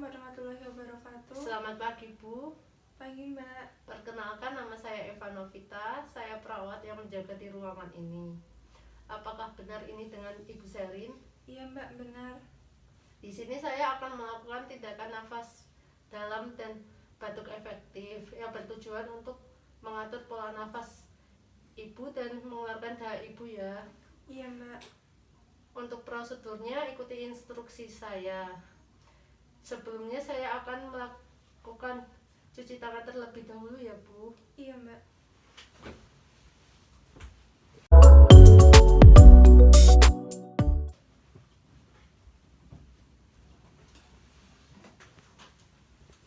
warahmatullahi wabarakatuh. Selamat pagi, Bu. Pagi, Mbak. Perkenalkan, nama saya Eva Novita. Saya perawat yang menjaga di ruangan ini. Apakah benar ini dengan Ibu Sherin? Iya, Mbak, benar. Di sini saya akan melakukan tindakan nafas dalam dan batuk efektif yang bertujuan untuk mengatur pola nafas Ibu dan mengeluarkan dahak Ibu ya. Iya, Mbak. Untuk prosedurnya ikuti instruksi saya. Sebelumnya saya akan melakukan cuci tangan terlebih dahulu ya, Bu. Iya, Mbak.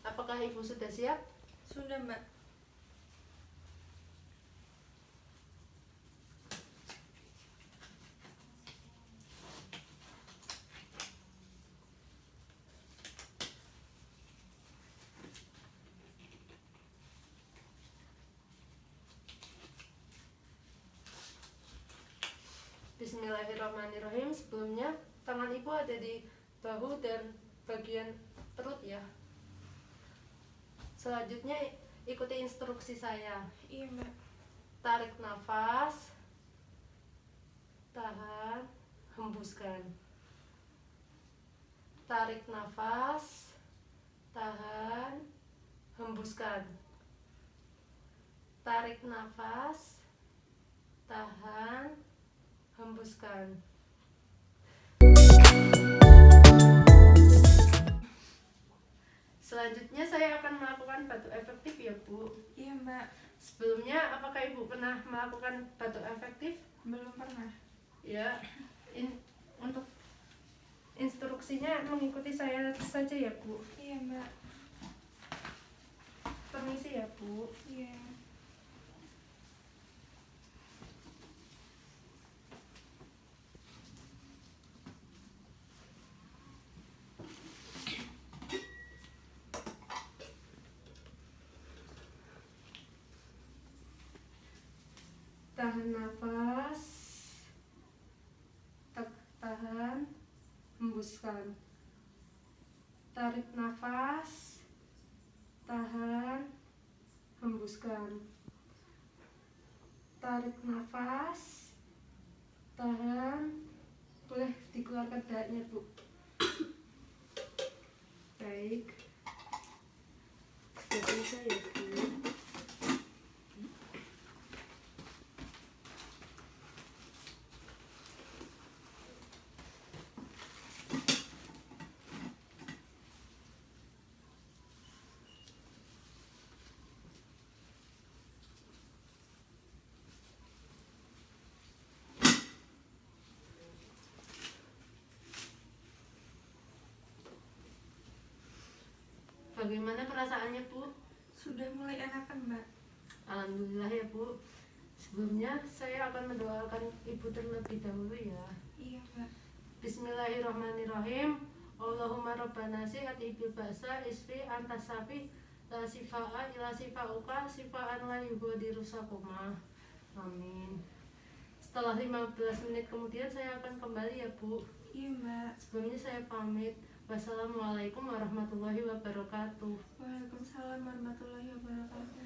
Apakah Ibu sudah siap? Sudah, Mbak. Bismillahirrahmanirrahim. Sebelumnya tangan Ibu ada di bahu dan bagian perut ya. Selanjutnya ikuti instruksi saya. Iya, Mbak. Tarik nafas, tahan, hembuskan. Tarik nafas, tahan, hembuskan. Tarik nafas, tahan, hembuskan. Selanjutnya saya akan melakukan batuk efektif ya, Bu. Iya, Mbak. Sebelumnya apakah Ibu pernah melakukan batuk efektif? Belum pernah. Ya. Untuk instruksinya mengikuti saya saja ya, Bu. Iya, Mbak. Permisi ya, Bu. Iya. Tahan nafas, tahan, hembuskan. Tarik nafas, tahan, hembuskan. Tarik nafas, tahan, boleh dikeluarkan dahaknya, Bu. Baik, sudah selesai ya, Bu. Bagaimana perasaannya, Bu? Sudah mulai enakan, Mbak. Alhamdulillah ya, Bu. Sebelumnya saya akan mendoakan Ibu terlebih dahulu ya. Iya, Mbak. Bismillahirrahmanirrahim. Allahumma rabbana si'ati bil ba'sa isfi antas safi la sifa'a ila sifa'uka sifa'an la yughadiru saqama. Amin. Setelah 15 menit kemudian saya akan kembali ya, Bu. Iya, Mbak. Sebelumnya saya pamit. Wassalamualaikum warahmatullahi wabarakatuh. Waalaikumsalam warahmatullahi wabarakatuh.